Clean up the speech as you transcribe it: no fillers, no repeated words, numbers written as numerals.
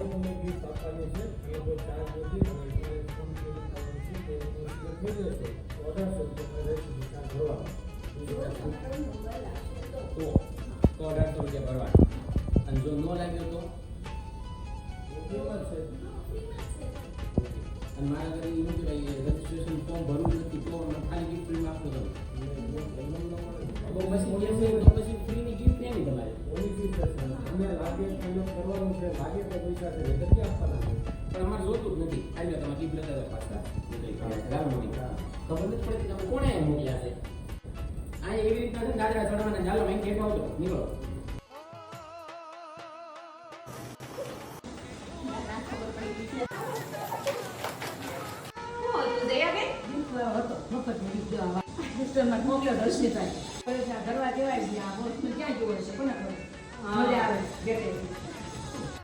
તમને ગિફ્ટ આપવાની છે એ જો ચાર્જ નથી અને ઇન્સ્યોરન્સ કંપની થવાનું છે તો થઈ જશે 1800 રૂપિયા રહેશે ચાર્જ ભરવાનો તો 1800 રૂપિયા ભરવાના અને જો ન લાગ્યો તો ફ્રીમાં છે અને મારા ઘરે એવું કે ભાઈ રજીસ્ટ્રેશન ફોર્મ ભરવું નથી તો ખાલી ગિફ્ટ ફ્રીમાં આપો તમે પછી ફ્રીની ગિફ્ટ એની તમારે પોલિસી છે તમને લાગે પેલો કરવાનું છે લાગે તો પૈસા છે એટલે ક્યાં આપવાના છે પણ અમારે જોતું જ નથી આવ્યો તમે ગિફ્ટ લેતા પાછા ખબર નથી પડતી તમે કોણે મોકલ્યા છે આ એવી રીતના છે દાદરા ચડવાના ચાલો અહીં કેમ આવજો નીકળો મોકલ્યો દર્શિતાઈ ઘરવા જવાય ક્યાં જોવે છે કોને મજા આવે